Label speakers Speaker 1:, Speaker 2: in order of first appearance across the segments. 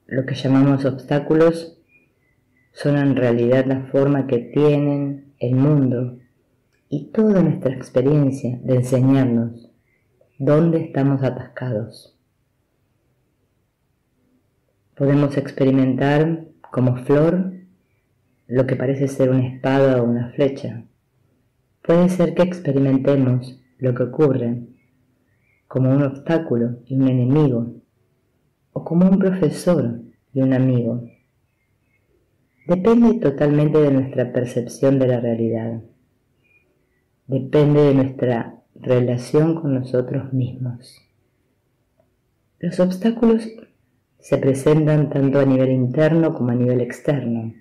Speaker 1: lo que llamamos obstáculos son en realidad la forma que tienen el mundo y toda nuestra experiencia de enseñarnos dónde estamos atascados. Podemos experimentar como flor lo que parece ser una espada o una flecha. Puede ser que experimentemos lo que ocurre como un obstáculo y un enemigo, o como un profesor y un amigo. Depende totalmente de nuestra percepción de la realidad. Depende de nuestra relación con nosotros mismos. Los obstáculos se presentan tanto a nivel interno como a nivel externo.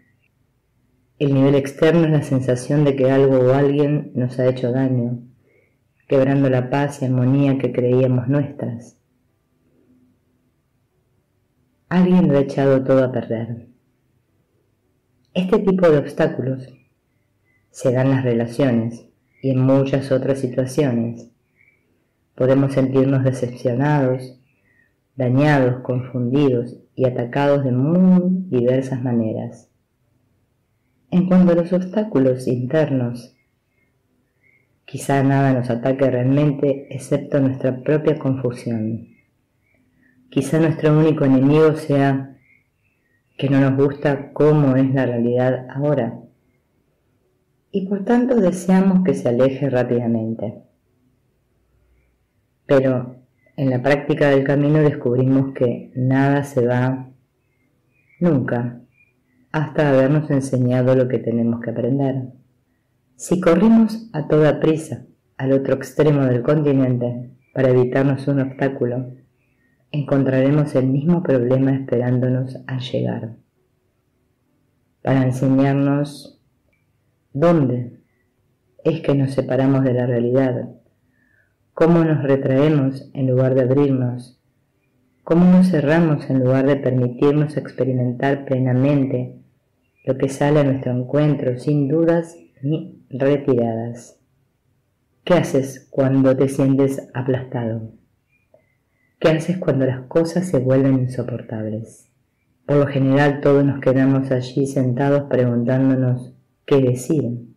Speaker 1: El nivel externo es la sensación de que algo o alguien nos ha hecho daño, quebrando la paz y armonía que creíamos nuestras. Alguien lo ha echado todo a perder. Este tipo de obstáculos se dan en las relaciones y en muchas otras situaciones. Podemos sentirnos decepcionados, dañados, confundidos y atacados de muy diversas maneras. En cuanto a los obstáculos internos, quizá nada nos ataque realmente excepto nuestra propia confusión. Quizá nuestro único enemigo sea que no nos gusta cómo es la realidad ahora y por tanto deseamos que se aleje rápidamente. Pero en la práctica del camino descubrimos que nada se va nunca hasta habernos enseñado lo que tenemos que aprender. Si corrimos a toda prisa al otro extremo del continente para evitarnos un obstáculo, encontraremos el mismo problema esperándonos al llegar, para enseñarnos dónde es que nos separamos de la realidad, cómo nos retraemos en lugar de abrirnos, cómo nos cerramos en lugar de permitirnos experimentar plenamente lo que sale a nuestro encuentro sin dudas ni retiradas. ¿Qué haces cuando te sientes aplastado? ¿Qué haces cuando las cosas se vuelven insoportables? Por lo general todos nos quedamos allí sentados preguntándonos qué decir.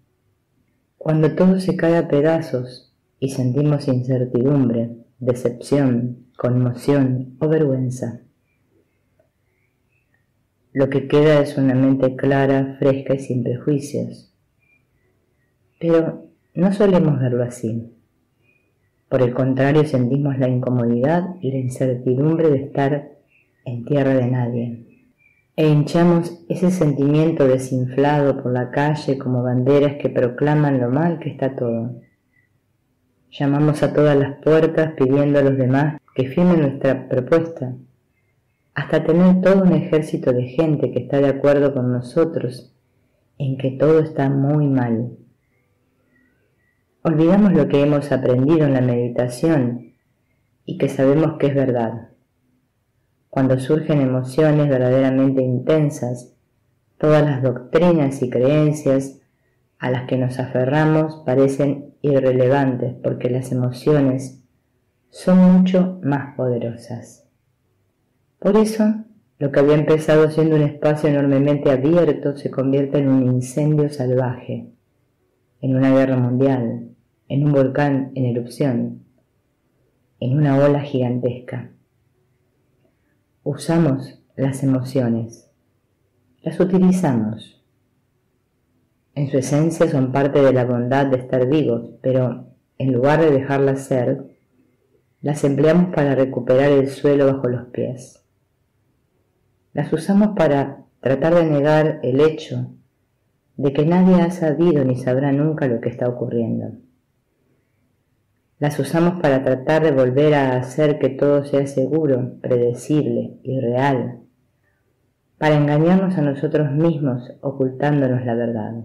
Speaker 1: Cuando todo se cae a pedazos y sentimos incertidumbre, decepción, conmoción o vergüenza, lo que queda es una mente clara, fresca y sin prejuicios. Pero no solemos verlo así. Por el contrario, sentimos la incomodidad y la incertidumbre de estar en tierra de nadie. E hinchamos ese sentimiento desinflado por la calle como banderas que proclaman lo mal que está todo. Llamamos a todas las puertas pidiendo a los demás que firmen nuestra propuesta, hasta tener todo un ejército de gente que está de acuerdo con nosotros en que todo está muy mal. Olvidamos lo que hemos aprendido en la meditación y que sabemos que es verdad. Cuando surgen emociones verdaderamente intensas, todas las doctrinas y creencias a las que nos aferramos parecen irrelevantes porque las emociones son mucho más poderosas. Por eso, lo que había empezado siendo un espacio enormemente abierto se convierte en un incendio salvaje, en una guerra mundial, en un volcán en erupción, en una ola gigantesca. Usamos las emociones, las utilizamos. En su esencia son parte de la bondad de estar vivos, pero en lugar de dejarlas ser, las empleamos para recuperar el suelo bajo los pies. Las usamos para tratar de negar el hecho de que nadie ha sabido ni sabrá nunca lo que está ocurriendo. Las usamos para tratar de volver a hacer que todo sea seguro, predecible y real, para engañarnos a nosotros mismos ocultándonos la verdad.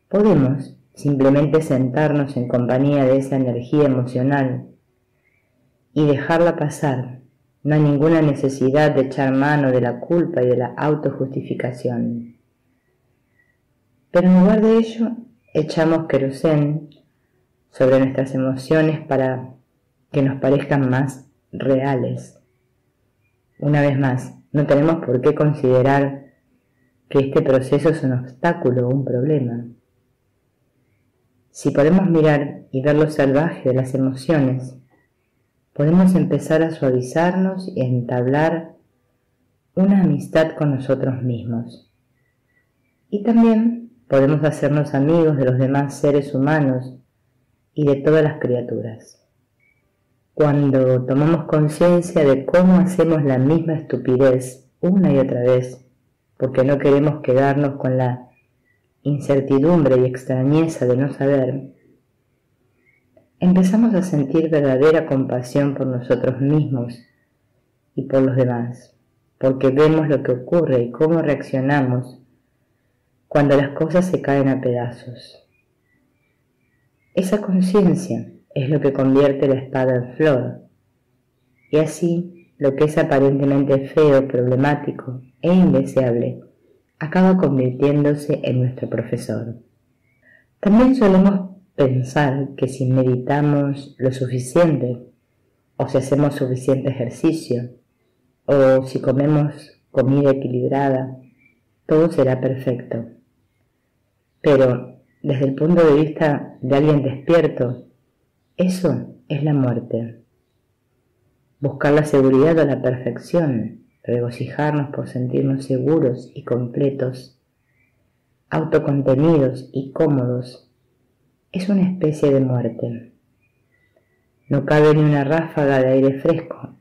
Speaker 1: Podemos simplemente sentarnos en compañía de esa energía emocional y dejarla pasar. No hay ninguna necesidad de echar mano de la culpa y de la autojustificación. Pero en lugar de ello, echamos querosén sobre nuestras emociones para que nos parezcan más reales. Una vez más, no tenemos por qué considerar que este proceso es un obstáculo o un problema. Si podemos mirar y ver lo salvaje de las emociones, podemos empezar a suavizarnos y a entablar una amistad con nosotros mismos. Y también podemos hacernos amigos de los demás seres humanos y de todas las criaturas. Cuando tomamos conciencia de cómo hacemos la misma estupidez una y otra vez, porque no queremos quedarnos con la incertidumbre y extrañeza de no saber, empezamos a sentir verdadera compasión por nosotros mismos y por los demás, porque vemos lo que ocurre y cómo reaccionamos cuando las cosas se caen a pedazos. Esa conciencia es lo que convierte la espada en flor, y así lo que es aparentemente feo, problemático e indeseable acaba convirtiéndose en nuestro profesor. También solemos pensar que si meditamos lo suficiente, o si hacemos suficiente ejercicio, o si comemos comida equilibrada, todo será perfecto. Pero desde el punto de vista de alguien despierto, eso es la muerte. Buscar la seguridad o la perfección, regocijarnos por sentirnos seguros y completos, autocontenidos y cómodos, es una especie de muerte. No cabe ni una ráfaga de aire fresco.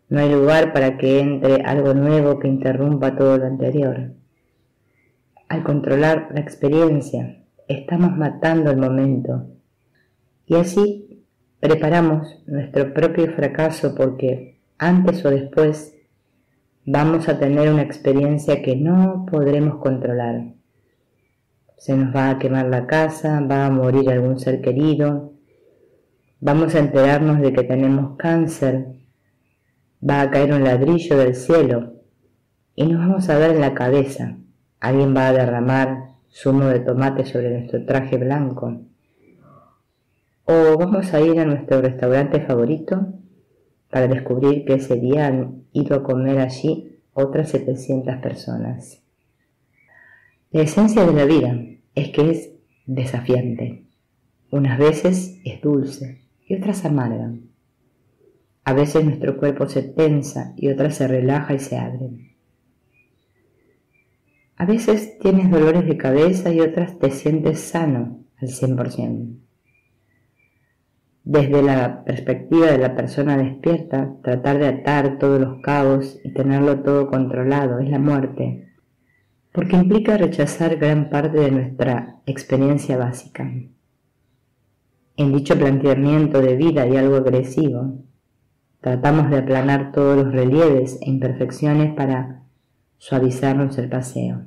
Speaker 1: No hay lugar para que entre algo nuevo que interrumpa todo lo anterior. Al controlar la experiencia, estamos matando el momento y así preparamos nuestro propio fracaso porque antes o después vamos a tener una experiencia que no podremos controlar. Se nos va a quemar la casa, va a morir algún ser querido, vamos a enterarnos de que tenemos cáncer, va a caer un ladrillo del cielo y nos vamos a ver en la cabeza. Alguien va a derramar zumo de tomate sobre nuestro traje blanco. O vamos a ir a nuestro restaurante favorito para descubrir que ese día han ido a comer allí otras 700 personas. La esencia de la vida es que es desafiante. Unas veces es dulce y otras amarga. A veces nuestro cuerpo se tensa y otras se relaja y se abre. A veces tienes dolores de cabeza y otras te sientes sano al 100%. Desde la perspectiva de la persona despierta, tratar de atar todos los cabos y tenerlo todo controlado es la muerte, porque implica rechazar gran parte de nuestra experiencia básica. En dicho planteamiento de vida hay algo agresivo. Tratamos de aplanar todos los relieves e imperfecciones para suavizarnos el paseo.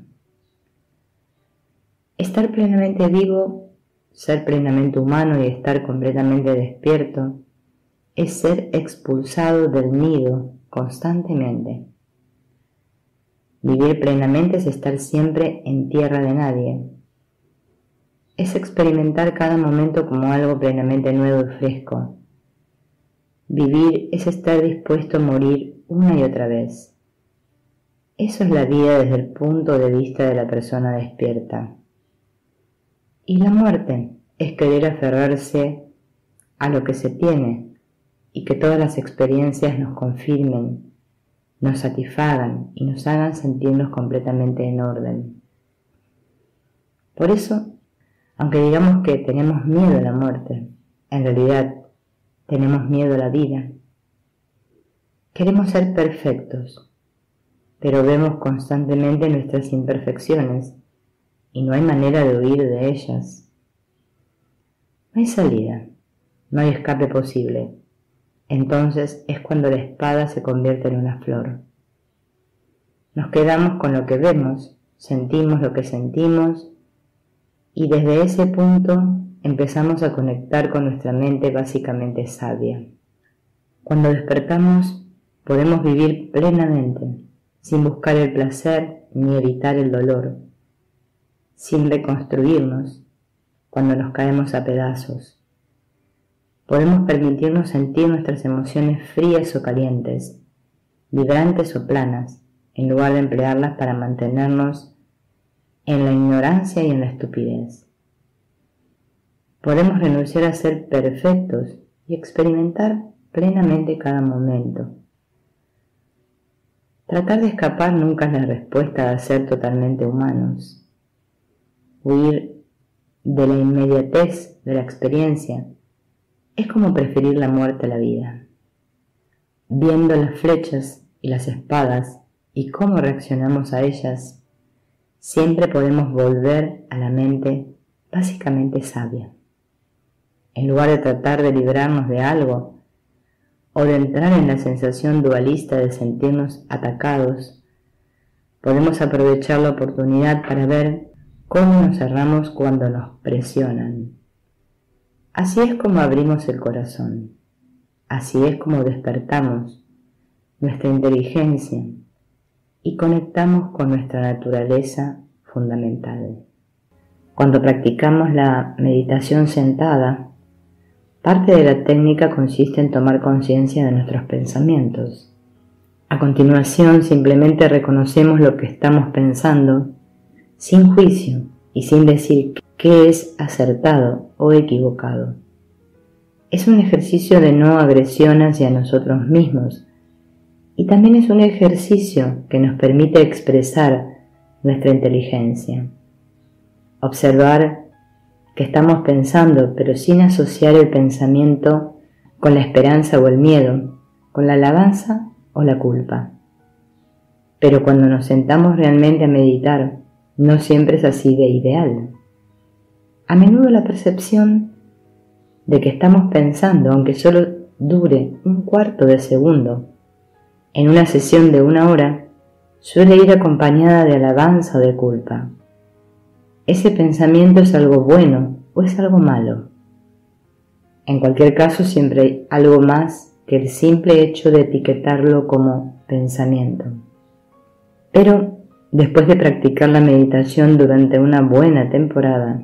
Speaker 1: Estar plenamente vivo, ser plenamente humano y estar completamente despierto es ser expulsado del nido constantemente. Vivir plenamente es estar siempre en tierra de nadie. Es experimentar cada momento como algo plenamente nuevo y fresco. Vivir es estar dispuesto a morir una y otra vez. Eso es la vida desde el punto de vista de la persona despierta. Y la muerte es querer aferrarse a lo que se tiene y que todas las experiencias nos confirmen, nos satisfagan y nos hagan sentirnos completamente en orden. Por eso, aunque digamos que tenemos miedo a la muerte, en realidad tenemos miedo a la vida. Queremos ser perfectos, pero vemos constantemente nuestras imperfecciones y no hay manera de huir de ellas. No hay salida, no hay escape posible. Entonces es cuando la espada se convierte en una flor. Nos quedamos con lo que vemos, sentimos lo que sentimos y desde ese punto empezamos a conectar con nuestra mente básicamente sabia. Cuando despertamos podemos vivir plenamente, sin buscar el placer ni evitar el dolor, sin reconstruirnos cuando nos caemos a pedazos, Podemos permitirnos sentir nuestras emociones frías o calientes, vibrantes o planas, en lugar de emplearlas para mantenernos en la ignorancia y en la estupidez. Podemos renunciar a ser perfectos y experimentar plenamente cada momento. Tratar de escapar nunca es la respuesta a ser totalmente humanos. Huir de la inmediatez de la experiencia es como preferir la muerte a la vida. Viendo las flechas y las espadas y cómo reaccionamos a ellas, siempre podemos volver a la mente básicamente sabia. En lugar de tratar de librarnos de algo o de entrar en la sensación dualista de sentirnos atacados, podemos aprovechar la oportunidad para ver cómo nos cerramos cuando nos presionan. Así es como abrimos el corazón, así es como despertamos nuestra inteligencia y conectamos con nuestra naturaleza fundamental. Cuando practicamos la meditación sentada, parte de la técnica consiste en tomar conciencia de nuestros pensamientos. A continuación, simplemente reconocemos lo que estamos pensando, sin juicio y sin decir qué es acertado o equivocado. Es un ejercicio de no agresión hacia nosotros mismos y también es un ejercicio que nos permite expresar nuestra inteligencia. Observar que estamos pensando, pero sin asociar el pensamiento con la esperanza o el miedo, con la alabanza o la culpa. Pero cuando nos sentamos realmente a meditar, no siempre es así de ideal. A menudo la percepción de que estamos pensando, aunque solo dure un cuarto de segundo, en una sesión de 1 hora, suele ir acompañada de alabanza o de culpa. ¿Ese pensamiento es algo bueno o es algo malo? En cualquier caso, siempre hay algo más que el simple hecho de etiquetarlo como pensamiento. Pero después de practicar la meditación durante una buena temporada,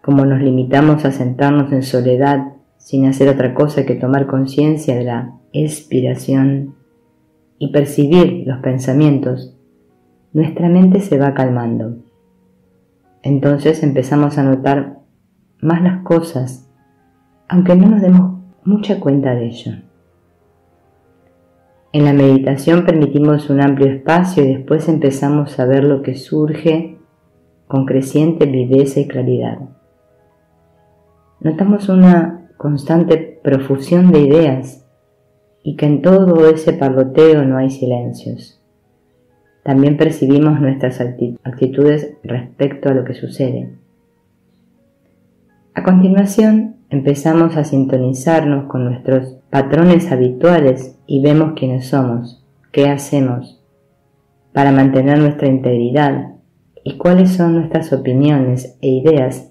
Speaker 1: como nos limitamos a sentarnos en soledad sin hacer otra cosa que tomar conciencia de la expiración y percibir los pensamientos, nuestra mente se va calmando. Entonces empezamos a notar más las cosas, aunque no nos demos mucha cuenta de ello. En la meditación permitimos un amplio espacio y después empezamos a ver lo que surge con creciente viveza y claridad. Notamos una constante profusión de ideas y que en todo ese parloteo no hay silencios. También percibimos nuestras actitudes respecto a lo que sucede. A continuación, empezamos a sintonizarnos con nuestros patrones habituales y vemos quiénes somos, qué hacemos para mantener nuestra integridad y cuáles son nuestras opiniones e ideas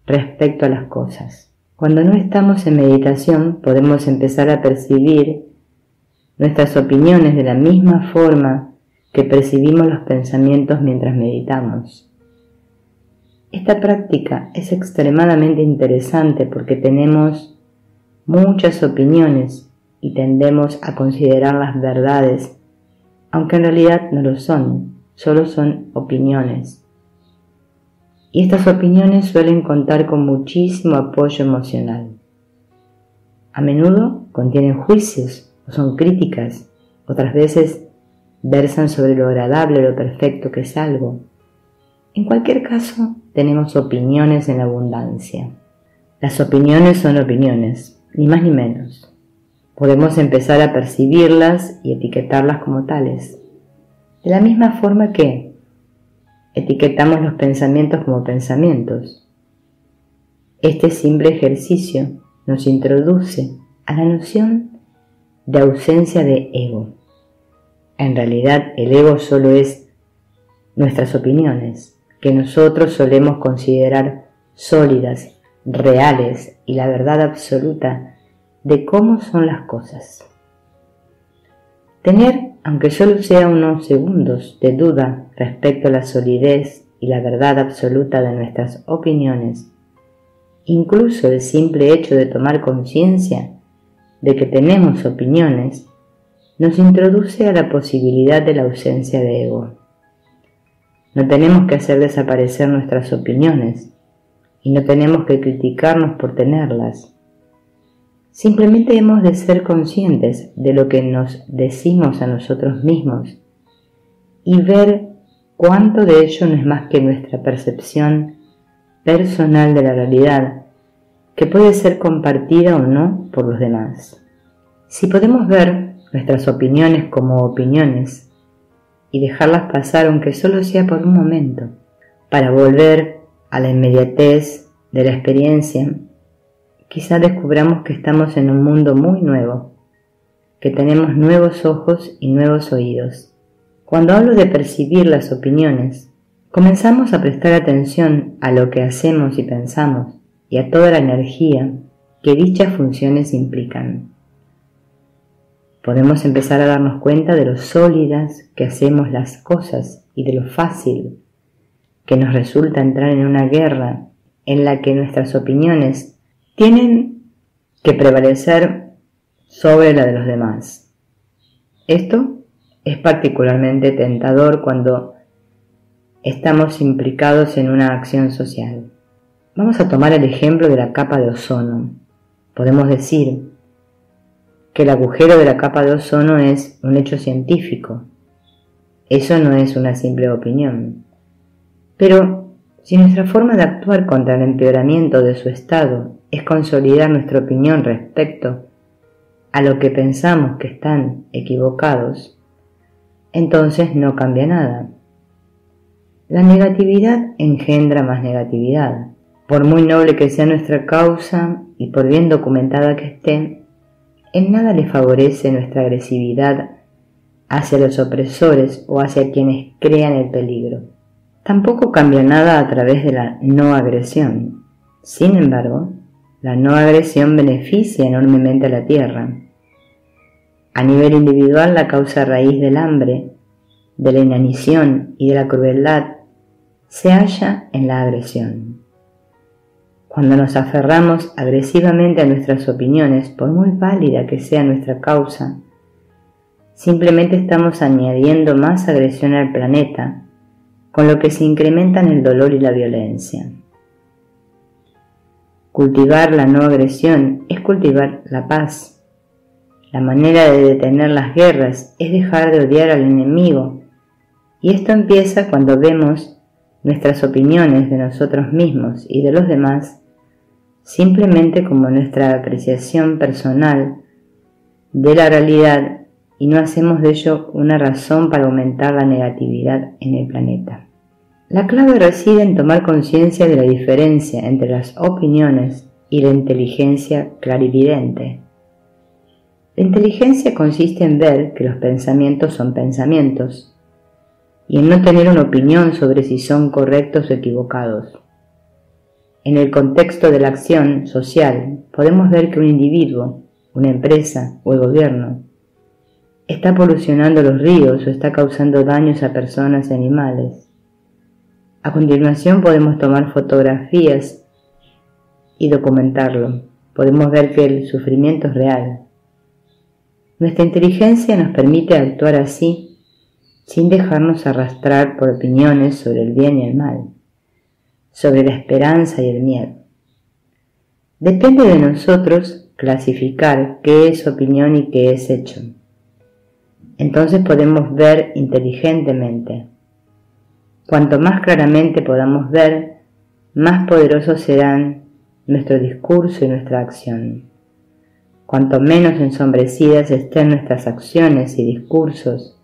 Speaker 1: respecto a las cosas. Cuando no estamos en meditación, podemos empezar a percibir nuestras opiniones de la misma forma que percibimos los pensamientos mientras meditamos. Esta práctica es extremadamente interesante porque tenemos muchas opiniones y tendemos a considerarlas verdades, aunque en realidad no lo son, solo son opiniones. Y estas opiniones suelen contar con muchísimo apoyo emocional. A menudo contienen juicios o son críticas, otras veces versan sobre lo agradable o lo perfecto que es algo. En cualquier caso, tenemos opiniones en abundancia. Las opiniones son opiniones, ni más ni menos. Podemos empezar a percibirlas y etiquetarlas como tales. De la misma forma que etiquetamos los pensamientos como pensamientos. Este simple ejercicio nos introduce a la noción de ausencia de ego. En realidad, el ego solo es nuestras opiniones, que nosotros solemos considerar sólidas, reales y la verdad absoluta de cómo son las cosas. Tener, aunque solo sea unos segundos de duda respecto a la solidez y la verdad absoluta de nuestras opiniones, Incluso el simple hecho de tomar conciencia de que tenemos opiniones nos introduce a la posibilidad de la ausencia de ego. No tenemos que hacer desaparecer nuestras opiniones y no tenemos que criticarnos por tenerlas. Simplemente hemos de ser conscientes de lo que nos decimos a nosotros mismos y ver cuánto de ello no es más que nuestra percepción personal de la realidad, que puede ser compartida o no por los demás. Si podemos ver nuestras opiniones como opiniones y dejarlas pasar aunque solo sea por un momento, para volver a la inmediatez de la experiencia, quizá descubramos que estamos en un mundo muy nuevo, que tenemos nuevos ojos y nuevos oídos. Cuando hablo de percibir las opiniones, comenzamos a prestar atención a lo que hacemos y pensamos y a toda la energía que dichas funciones implican. Podemos empezar a darnos cuenta de lo sólidas que hacemos las cosas y de lo fácil que nos resulta entrar en una guerra en la que nuestras opiniones tienen que prevalecer sobre la de los demás. Esto es particularmente tentador cuando estamos implicados en una acción social. Vamos a tomar el ejemplo de la capa de ozono. Podemos decir que el agujero de la capa de ozono es un hecho científico. Eso no es una simple opinión. Pero si nuestra forma de actuar contra el empeoramiento de su estado es consolidar nuestra opinión respecto a lo que pensamos que están equivocados, entonces no cambia nada. La negatividad engendra más negatividad. Por muy noble que sea nuestra causa y por bien documentada que esté, en nada le favorece nuestra agresividad hacia los opresores o hacia quienes crean el peligro. Tampoco cambia nada a través de la no agresión. Sin embargo, la no agresión beneficia enormemente a la Tierra. A nivel individual, la causa raíz del hambre, de la inanición y de la crueldad se halla en la agresión. Cuando nos aferramos agresivamente a nuestras opiniones, por muy válida que sea nuestra causa, simplemente estamos añadiendo más agresión al planeta, con lo que se incrementan el dolor y la violencia. Cultivar la no agresión es cultivar la paz. La manera de detener las guerras es dejar de odiar al enemigo, y esto empieza cuando vemos nuestras opiniones de nosotros mismos y de los demás simplemente como nuestra apreciación personal de la realidad y no hacemos de ello una razón para aumentar la negatividad en el planeta. La clave reside en tomar conciencia de la diferencia entre las opiniones y la inteligencia clarividente. La inteligencia consiste en ver que los pensamientos son pensamientos y en no tener una opinión sobre si son correctos o equivocados. En el contexto de la acción social, podemos ver que un individuo, una empresa o el gobierno está polucionando los ríos o está causando daños a personas y animales. A continuación podemos tomar fotografías y documentarlo. Podemos ver que el sufrimiento es real. Nuestra inteligencia nos permite actuar así, sin dejarnos arrastrar por opiniones sobre el bien y el mal, sobre la esperanza y el miedo. Depende de nosotros clasificar qué es opinión y qué es hecho. Entonces podemos ver inteligentemente. Cuanto más claramente podamos ver, más poderosos serán nuestro discurso y nuestra acción. Cuanto menos ensombrecidas estén nuestras acciones y discursos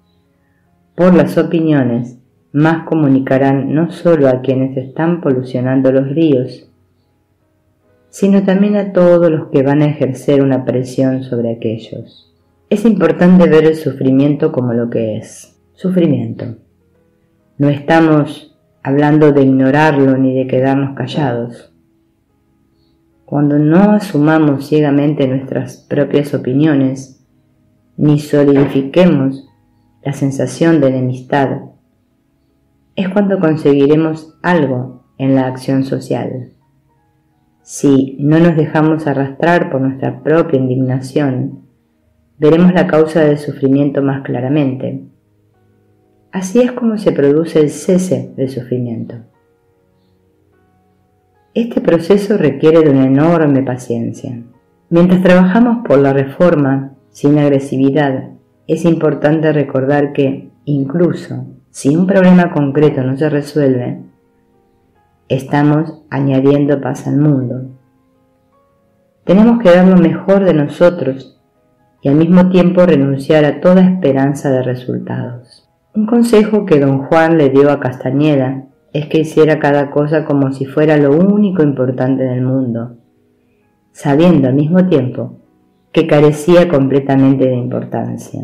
Speaker 1: por las opiniones, más comunicarán no solo a quienes están polucionando los ríos, sino también a todos los que van a ejercer una presión sobre aquellos. Es importante ver el sufrimiento como lo que es, sufrimiento. No estamos hablando de ignorarlo ni de quedarnos callados. Cuando no asumamos ciegamente nuestras propias opiniones, ni solidifiquemos la sensación de enemistad, es cuando conseguiremos algo en la acción social. Si no nos dejamos arrastrar por nuestra propia indignación, veremos la causa del sufrimiento más claramente. Así es como se produce el cese del sufrimiento. Este proceso requiere de una enorme paciencia. Mientras trabajamos por la reforma sin agresividad, es importante recordar que, incluso si un problema concreto no se resuelve, estamos añadiendo paz al mundo. Tenemos que dar lo mejor de nosotros y al mismo tiempo renunciar a toda esperanza de resultados. Un consejo que don Juan le dio a Castañeda es que hiciera cada cosa como si fuera lo único importante del mundo, sabiendo al mismo tiempo que carecía completamente de importancia.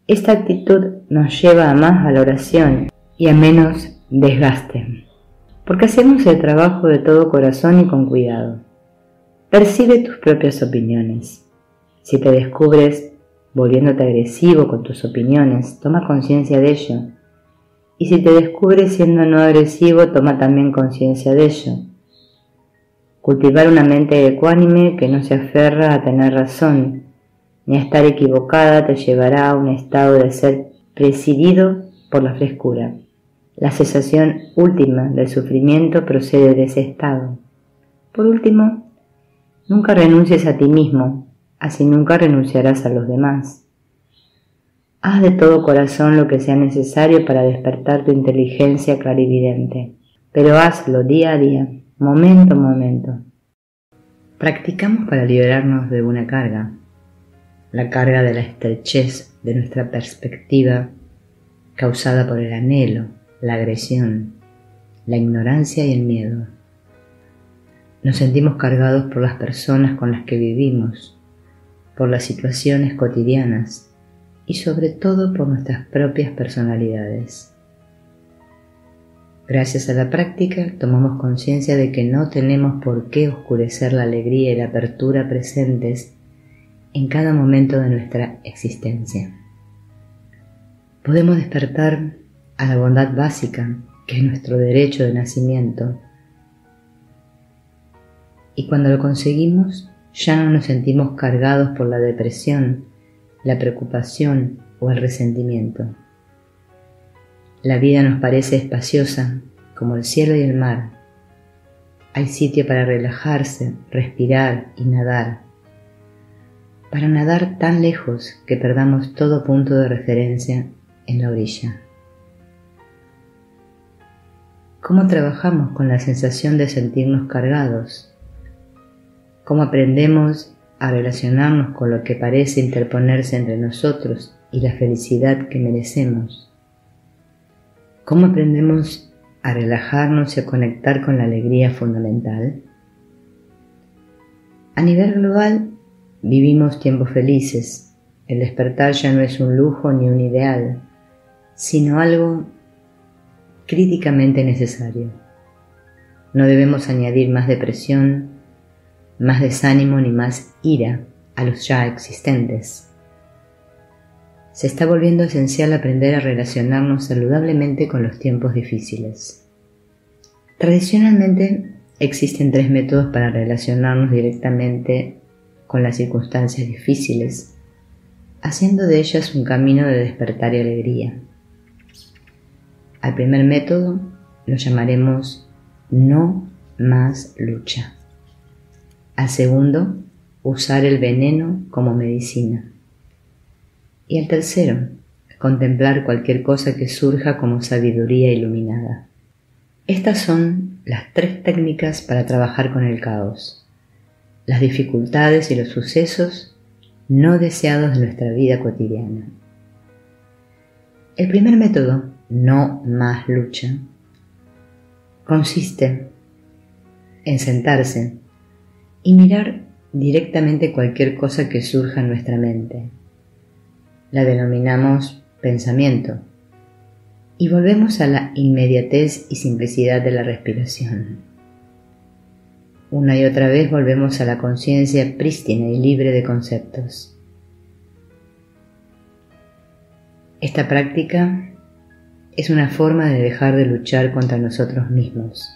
Speaker 1: Esta actitud nos lleva a más valoración y a menos desgaste, porque hacemos el trabajo de todo corazón y con cuidado. Percibe tus propias opiniones. Si te descubres volviéndote agresivo con tus opiniones, toma conciencia de ello. Y si te descubres siendo no agresivo, toma también conciencia de ello. Cultivar una mente ecuánime que no se aferra a tener razón, ni a estar equivocada, te llevará a un estado de ser presidido por la frescura. La cesación última del sufrimiento procede de ese estado. Por último, nunca renuncies a ti mismo, así nunca renunciarás a los demás. Haz de todo corazón lo que sea necesario para despertar tu inteligencia clarividente, pero hazlo día a día, momento a momento. Practicamos para liberarnos de una carga, la carga de la estrechez de nuestra perspectiva causada por el anhelo, la agresión, la ignorancia y el miedo. Nos sentimos cargados por las personas con las que vivimos, por las situaciones cotidianas y sobre todo por nuestras propias personalidades. Gracias a la práctica tomamos conciencia de que no tenemos por qué oscurecer la alegría y la apertura presentes en cada momento de nuestra existencia. Podemos despertar a la bondad básica, que es nuestro derecho de nacimiento, y cuando lo conseguimos ya no nos sentimos cargados por la depresión, la preocupación o el resentimiento. La vida nos parece espaciosa, como el cielo y el mar. Hay sitio para relajarse, respirar y nadar. Para nadar tan lejos que perdamos todo punto de referencia en la orilla. ¿Cómo trabajamos con la sensación de sentirnos cargados? ¿Cómo aprendemos a relacionarnos con lo que parece interponerse entre nosotros y la felicidad que merecemos? ¿Cómo aprendemos a relajarnos y a conectar con la alegría fundamental? A nivel global, vivimos tiempos felices. El despertar ya no es un lujo ni un ideal, sino algo críticamente necesario. No debemos añadir más depresión, más desánimo ni más ira a los ya existentes. Se está volviendo esencial aprender a relacionarnos saludablemente con los tiempos difíciles. Tradicionalmente existen 3 métodos para relacionarnos directamente con las circunstancias difíciles, haciendo de ellas un camino de despertar y alegría. Al primer método lo llamaremos no más lucha. Al segundo, usar el veneno como medicina. Y al tercero, contemplar cualquier cosa que surja como sabiduría iluminada. Estas son las 3 técnicas para trabajar con el caos, las dificultades y los sucesos no deseados de nuestra vida cotidiana. El primer método, no más lucha, consiste en sentarse y mirar directamente cualquier cosa que surja en nuestra mente. La denominamos pensamiento y volvemos a la inmediatez y simplicidad de la respiración. Una y otra vez volvemos a la conciencia prístina y libre de conceptos. Esta práctica es una forma de dejar de luchar contra nosotros mismos.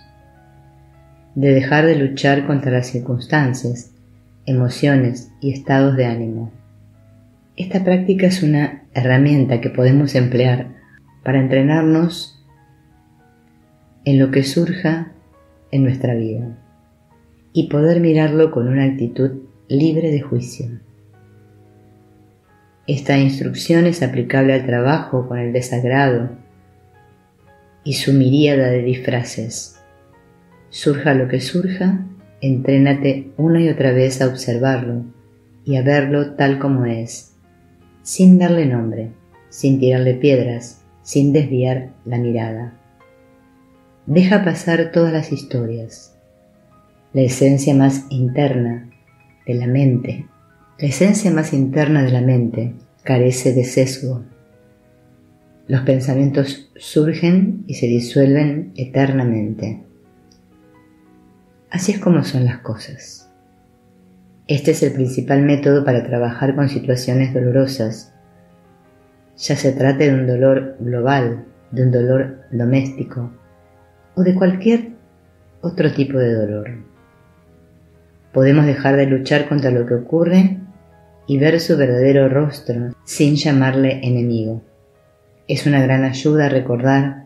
Speaker 1: de dejar de luchar contra las circunstancias, emociones y estados de ánimo. Esta práctica es una herramienta que podemos emplear para entrenarnos en lo que surja en nuestra vida y poder mirarlo con una actitud libre de juicio. Esta instrucción es aplicable al trabajo con el desagrado y su miríada de disfraces. Surja lo que surja, entrénate una y otra vez a observarlo y a verlo tal como es, sin darle nombre, sin tirarle piedras, sin desviar la mirada. Deja pasar todas las historias. La esencia más interna de la mente, carece de sesgo. Los pensamientos surgen y se disuelven eternamente. Así es como son las cosas. Este es el principal método para trabajar con situaciones dolorosas, ya se trate de un dolor global, de un dolor doméstico o de cualquier otro tipo de dolor. Podemos dejar de luchar contra lo que ocurre y ver su verdadero rostro sin llamarle enemigo. Es una gran ayuda recordar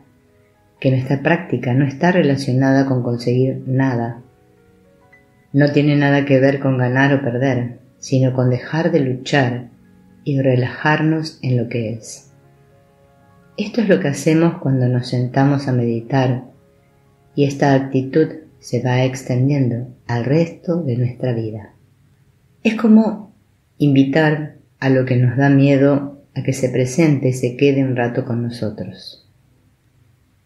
Speaker 1: que nuestra práctica no está relacionada con conseguir nada. No tiene nada que ver con ganar o perder, sino con dejar de luchar y relajarnos en lo que es. Esto es lo que hacemos cuando nos sentamos a meditar y esta actitud se va extendiendo al resto de nuestra vida. Es como invitar a lo que nos da miedo a que se presente y se quede un rato con nosotros.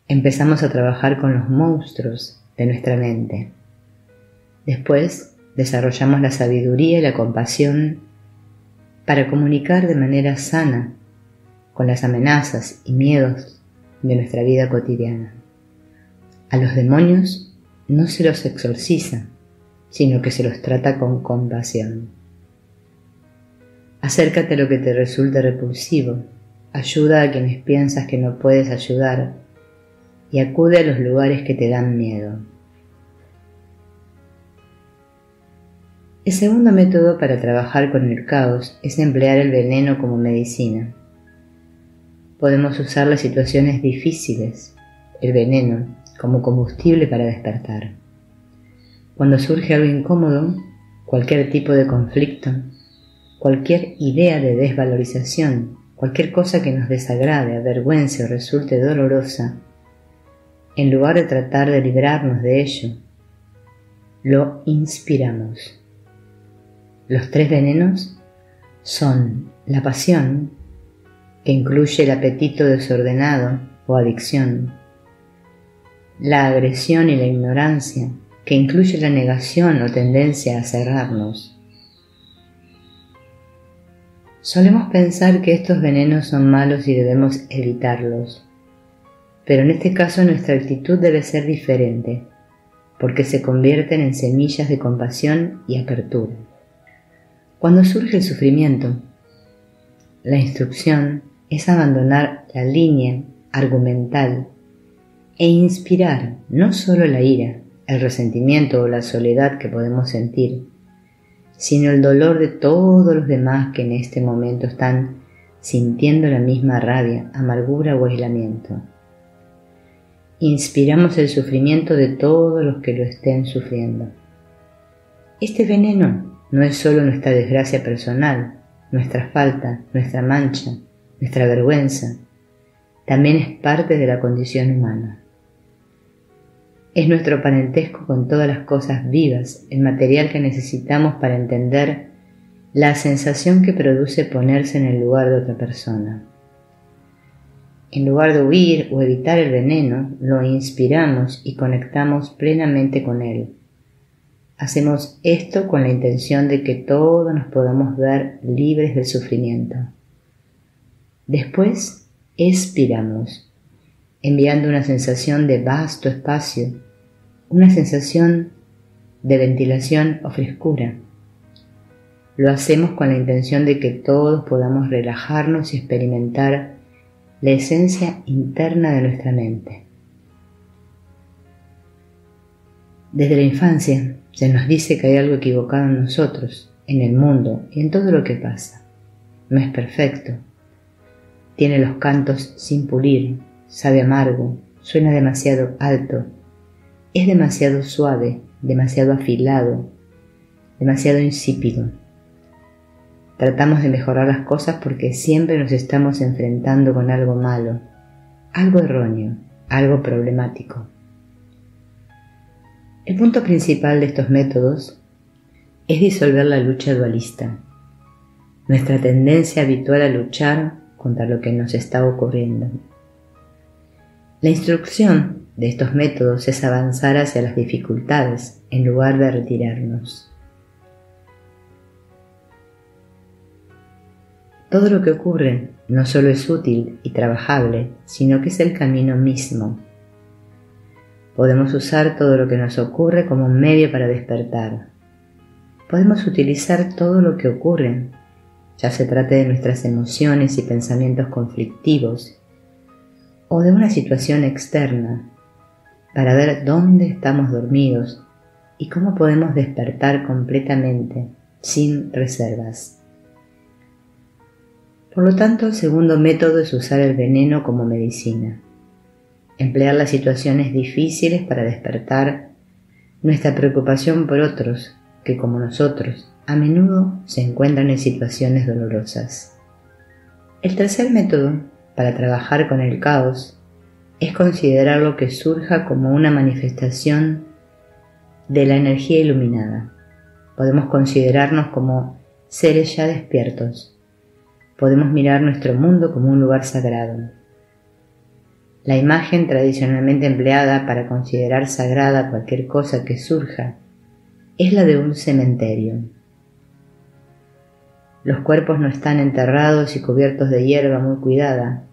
Speaker 1: Empezamos a trabajar con los monstruos de nuestra mente. Después desarrollamos la sabiduría y la compasión para comunicar de manera sana con las amenazas y miedos de nuestra vida cotidiana. A los demonios no se los exorciza, sino que se los trata con compasión. Acércate a lo que te resulte repulsivo, ayuda a quienes piensas que no puedes ayudar y acude a los lugares que te dan miedo. El segundo método para trabajar con el caos es emplear el veneno como medicina. Podemos usar las situaciones difíciles, el veneno, como combustible para despertar. Cuando surge algo incómodo, cualquier tipo de conflicto, cualquier idea de desvalorización, cualquier cosa que nos desagrade, avergüence o resulte dolorosa, en lugar de tratar de librarnos de ello, lo inspiramos. Los 3 venenos son la pasión, que incluye el apetito desordenado o adicción, la agresión y la ignorancia, que incluye la negación o tendencia a cerrarnos. Solemos pensar que estos venenos son malos y debemos evitarlos, pero en este caso nuestra actitud debe ser diferente, porque se convierten en semillas de compasión y apertura. Cuando surge el sufrimiento, la instrucción es abandonar la línea argumental e inspirar no solo la ira, el resentimiento o la soledad que podemos sentir, sino el dolor de todos los demás que en este momento están sintiendo la misma rabia, amargura o aislamiento. Inspiramos el sufrimiento de todos los que lo estén sufriendo. Este veneno no es solo nuestra desgracia personal, nuestra falta, nuestra mancha, nuestra vergüenza, también es parte de la condición humana. Es nuestro parentesco con todas las cosas vivas, el material que necesitamos para entender la sensación que produce ponerse en el lugar de otra persona. En lugar de huir o evitar el veneno, lo inspiramos y conectamos plenamente con él. Hacemos esto con la intención de que todos nos podamos ver libres del sufrimiento. Después, expiramos, enviando una sensación de vasto espacio, una sensación de ventilación o frescura. Lo hacemos con la intención de que todos podamos relajarnos y experimentar la esencia interna de nuestra mente. Desde la infancia se nos dice que hay algo equivocado en nosotros, en el mundo y en todo lo que pasa. No es perfecto. Tiene los cantos sin pulir, sabe amargo, suena demasiado alto, es demasiado suave, demasiado afilado, demasiado insípido. Tratamos de mejorar las cosas porque siempre nos estamos enfrentando con algo malo, algo erróneo, algo problemático. El punto principal de estos métodos es disolver la lucha dualista, nuestra tendencia habitual a luchar contra lo que nos está ocurriendo. La instrucción de estos métodos es avanzar hacia las dificultades en lugar de retirarnos. Todo lo que ocurre no solo es útil y trabajable, sino que es el camino mismo. Podemos usar todo lo que nos ocurre como un medio para despertar. Podemos utilizar todo lo que ocurre, ya se trate de nuestras emociones y pensamientos conflictivos o de una situación externa, para ver dónde estamos dormidos y cómo podemos despertar completamente, sin reservas. Por lo tanto, el segundo método es usar el veneno como medicina. Emplear las situaciones difíciles para despertar nuestra preocupación por otros que, como nosotros, a menudo se encuentran en situaciones dolorosas. El tercer método para trabajar con el caos es considerar lo que surja como una manifestación de la energía iluminada. Podemos considerarnos como seres ya despiertos. Podemos mirar nuestro mundo como un lugar sagrado. La imagen tradicionalmente empleada para considerar sagrada cualquier cosa que surja es la de un cementerio. Los cuerpos no están enterrados y cubiertos de hierba muy cuidada.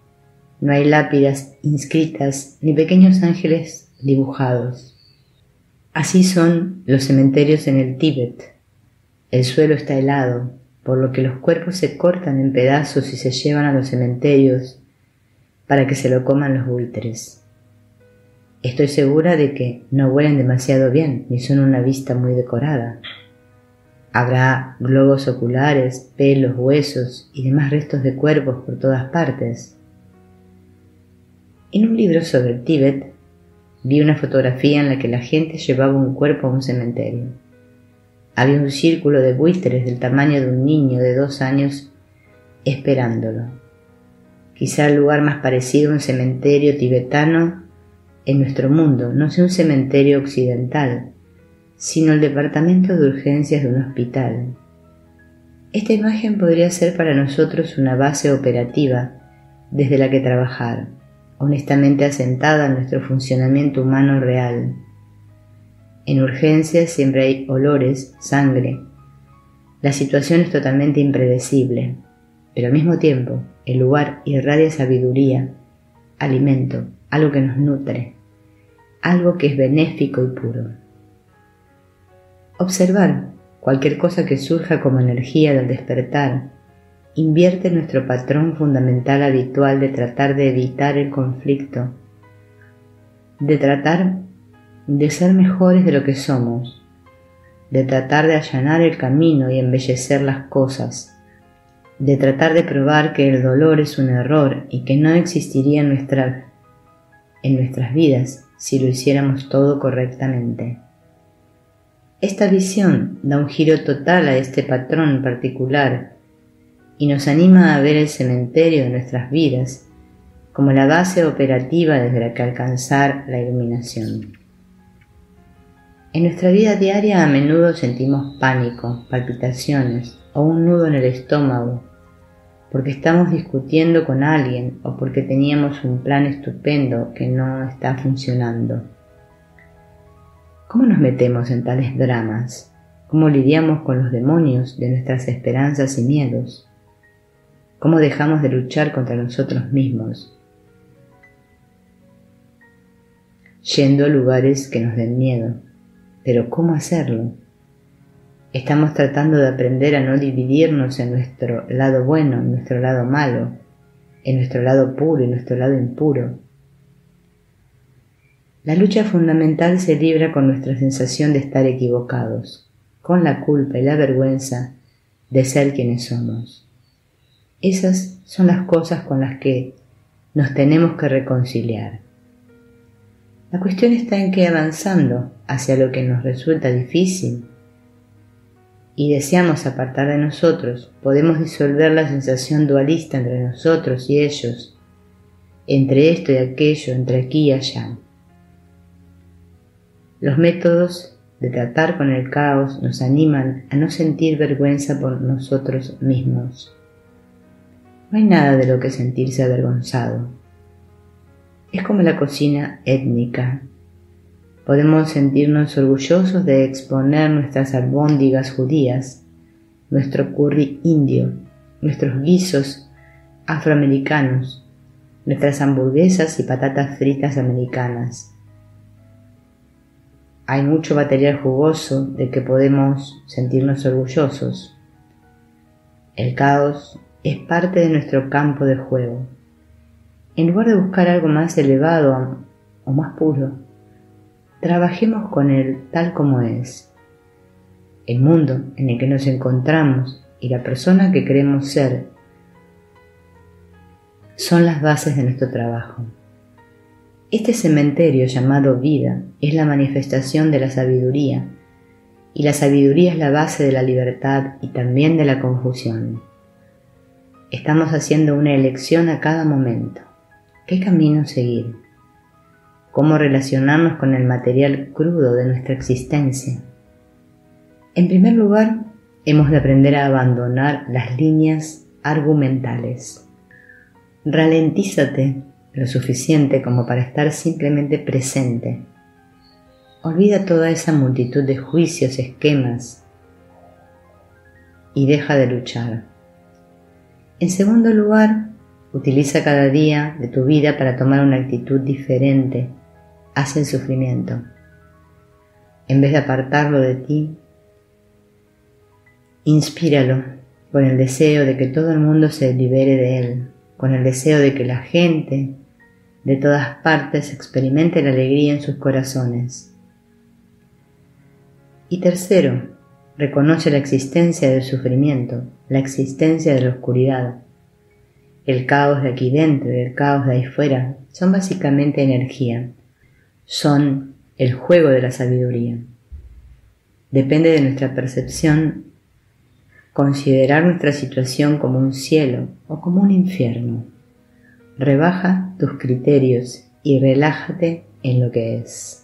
Speaker 1: No hay lápidas inscritas ni pequeños ángeles dibujados. Así son los cementerios en el Tíbet. El suelo está helado, por lo que los cuerpos se cortan en pedazos y se llevan a los cementerios para que se lo coman los buitres. Estoy segura de que no huelen demasiado bien ni son una vista muy decorada. Habrá globos oculares, pelos, huesos y demás restos de cuerpos por todas partes. En un libro sobre el Tíbet vi una fotografía en la que la gente llevaba un cuerpo a un cementerio. Había un círculo de buitres del tamaño de un niño de 2 años esperándolo. Quizá el lugar más parecido a un cementerio tibetano en nuestro mundo no sea un cementerio occidental, sino el departamento de urgencias de un hospital. Esta imagen podría ser para nosotros una base operativa desde la que trabajar, honestamente asentada en nuestro funcionamiento humano real. En urgencias siempre hay olores, sangre. La situación es totalmente impredecible, pero al mismo tiempo el lugar irradia sabiduría, alimento, algo que nos nutre, algo que es benéfico y puro. Observar cualquier cosa que surja como energía del despertar invierte nuestro patrón fundamental habitual de tratar de evitar el conflicto, de tratar de ser mejores de lo que somos, de tratar de allanar el camino y embellecer las cosas, de tratar de probar que el dolor es un error y que no existiría en nuestras vidas si lo hiciéramos todo correctamente. Esta visión da un giro total a este patrón particular y nos anima a ver el cementerio de nuestras vidas como la base operativa desde la que alcanzar la iluminación. En nuestra vida diaria a menudo sentimos pánico, palpitaciones o un nudo en el estómago porque estamos discutiendo con alguien o porque teníamos un plan estupendo que no está funcionando. ¿Cómo nos metemos en tales dramas? ¿Cómo lidiamos con los demonios de nuestras esperanzas y miedos? ¿Cómo dejamos de luchar contra nosotros mismos? Yendo a lugares que nos den miedo. Pero ¿cómo hacerlo? Estamos tratando de aprender a no dividirnos en nuestro lado bueno, en nuestro lado malo, en nuestro lado puro y nuestro lado impuro. La lucha fundamental se libra con nuestra sensación de estar equivocados, con la culpa y la vergüenza de ser quienes somos. Esas son las cosas con las que nos tenemos que reconciliar. La cuestión está en que avanzando hacia lo que nos resulta difícil y deseamos apartar de nosotros, podemos disolver la sensación dualista entre nosotros y ellos, entre esto y aquello, entre aquí y allá. Los métodos de tratar con el caos nos animan a no sentir vergüenza por nosotros mismos. No hay nada de lo que sentirse avergonzado. Es como la cocina étnica. Podemos sentirnos orgullosos de exponer nuestras albóndigas judías, nuestro curry indio, nuestros guisos afroamericanos, nuestras hamburguesas y patatas fritas americanas. Hay mucho material jugoso del que podemos sentirnos orgullosos. El caos es parte de nuestro campo de juego. En lugar de buscar algo más elevado o más puro, trabajemos con él tal como es. El mundo en el que nos encontramos y la persona que queremos ser son las bases de nuestro trabajo. Este cementerio llamado vida es la manifestación de la sabiduría, y la sabiduría es la base de la libertad y también de la confusión. Estamos haciendo una elección a cada momento. ¿Qué camino seguir? ¿Cómo relacionarnos con el material crudo de nuestra existencia? En primer lugar, hemos de aprender a abandonar las líneas argumentales. Ralentízate lo suficiente como para estar simplemente presente. Olvida toda esa multitud de juicios, esquemas y deja de luchar. En segundo lugar, utiliza cada día de tu vida para tomar una actitud diferente hacia el sufrimiento. En vez de apartarlo de ti, inspíralo con el deseo de que todo el mundo se libere de él, con el deseo de que la gente de todas partes experimente la alegría en sus corazones. Y tercero, reconoce la existencia del sufrimiento, la existencia de la oscuridad. El caos de aquí dentro y el caos de ahí fuera son básicamente energía, son el juego de la sabiduría. Depende de nuestra percepción considerar nuestra situación como un cielo o como un infierno. Rebaja tus criterios y relájate en lo que es.